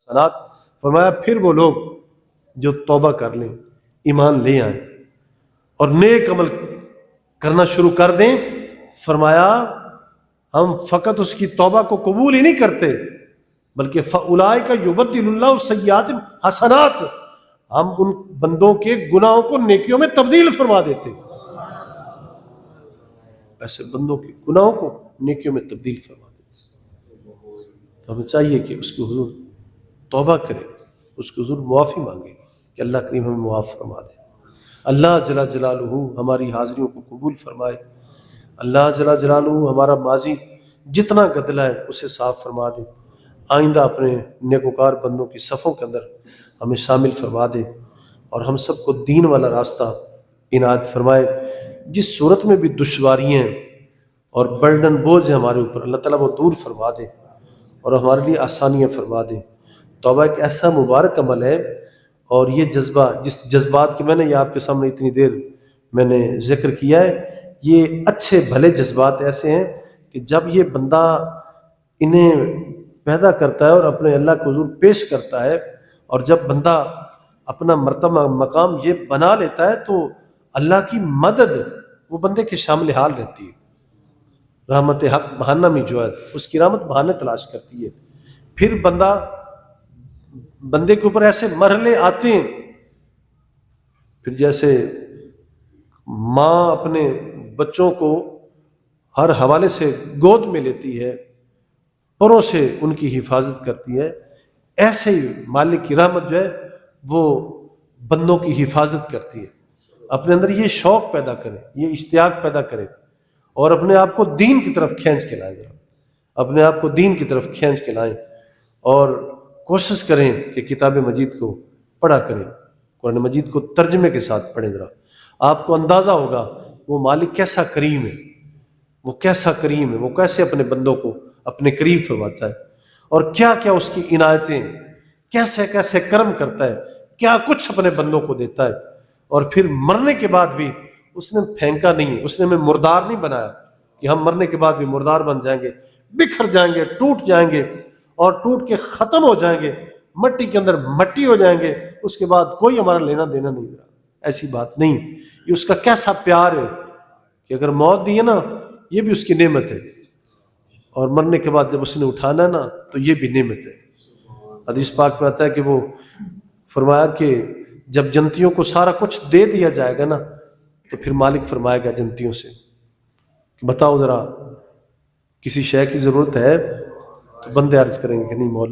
حسنات. فرمایا پھر وہ لوگ جو توبہ کر لیں، ایمان لے آئیں اور نیک عمل کرنا شروع کر دیں، فرمایا ہم فقط اس کی توبہ کو قبول ہی نہیں کرتے بلکہ فَأُولَٰئِكَ يُبَدِّلُ اللَّهُ سَيِّئَاتِهِمْ حَسَنَاتٍ، ہم ان بندوں کے گناہوں کو نیکیوں میں تبدیل فرما دیتے. ایسے بندوں کے گناہوں کو نیکیوں میں تبدیل فرما دیتے. تو ہمیں چاہیے کہ اس کے حضور توبہ کریں، اس کے حضور معافی مانگیں کہ اللہ کریم ہمیں معاف فرما دے. اللہ جل جلالہ ہماری حاضریوں کو قبول فرمائے. اللہ جل جلالہ ہمارا ماضی جتنا گدلا ہے اسے صاف فرما دے. آئندہ اپنے نیکوکار بندوں کی صفوں کے اندر ہمیں شامل فرما دے اور ہم سب کو دین والا راستہ عنایت فرمائے. جس صورت میں بھی دشواریاں اور برڈن بوجھ ہیں ہمارے اوپر، اللہ تعالیٰ وہ دور فرما دے اور ہمارے لیے آسانیاں فرما دے. توبہ ایک ایسا مبارک عمل ہے، اور یہ جذبہ، جس جذبات کی میں نے یہ آپ کے سامنے اتنی دیر میں نے ذکر کیا ہے، یہ اچھے بھلے جذبات ایسے ہیں کہ جب یہ بندہ انہیں پیدا کرتا ہے اور اپنے اللہ کے حضور پیش کرتا ہے، اور جب بندہ اپنا مرتبہ مقام یہ بنا لیتا ہے تو اللہ کی مدد وہ بندے کے شامل حال رہتی ہے. رحمت حق بہانہ میں جو ہے اس کی رحمت بہانے تلاش کرتی ہے. پھر بندے کے اوپر ایسے مرحلے آتے ہیں، پھر جیسے ماں اپنے بچوں کو ہر حوالے سے گود میں لیتی ہے، پروں سے ان کی حفاظت کرتی ہے، ایسے ہی مالک کی رحمت جو ہے وہ بندوں کی حفاظت کرتی ہے. اپنے اندر یہ شوق پیدا کرے، یہ اشتیاق پیدا کرے اور اپنے آپ کو دین کی طرف کھینچ کے لائیں. اپنے آپ کو دین کی طرف کھینچ کے لائیں اور کوشش کریں کہ کتاب مجید کو پڑھا کریں، قرآن مجید کو ترجمے کے ساتھ پڑھیں. ذرا آپ کو اندازہ ہوگا وہ مالک کیسا کریم ہے، وہ کیسا کریم ہے، وہ کیسے اپنے بندوں کو اپنے قریب فرماتا ہے اور کیا کیا اس کی عنایتیں، کیسے کیسے کرم کرتا ہے، کیا کچھ اپنے بندوں کو دیتا ہے. اور پھر مرنے کے بعد بھی اس نے پھینکا نہیں ہے، اس نے ہمیں مردار نہیں بنایا کہ ہم مرنے کے بعد بھی مردار بن جائیں گے، بکھر جائیں گے، ٹوٹ جائیں گے اور ٹوٹ کے ختم ہو جائیں گے، مٹی کے اندر مٹی ہو جائیں گے، اس کے بعد کوئی ہمارا لینا دینا نہیں رہا. ایسی بات نہیں. یہ اس کا کیسا پیار ہے کہ اگر موت دی ہے نا یہ بھی اس کی نعمت ہے، اور مرنے کے بعد جب اس نے اٹھانا ہے نا تو یہ بھی نعمت ہے. حدیث پاک میں آتا ہے کہ وہ فرمایا کہ جب جنتیوں کو سارا کچھ دے دیا جائے گا نا تو پھر مالک فرمائے گا جنتیوں سے کہ بتاؤ ذرا کسی شے کی ضرورت ہے؟ تو بندے عرض کریں گے کہ نہیں مولا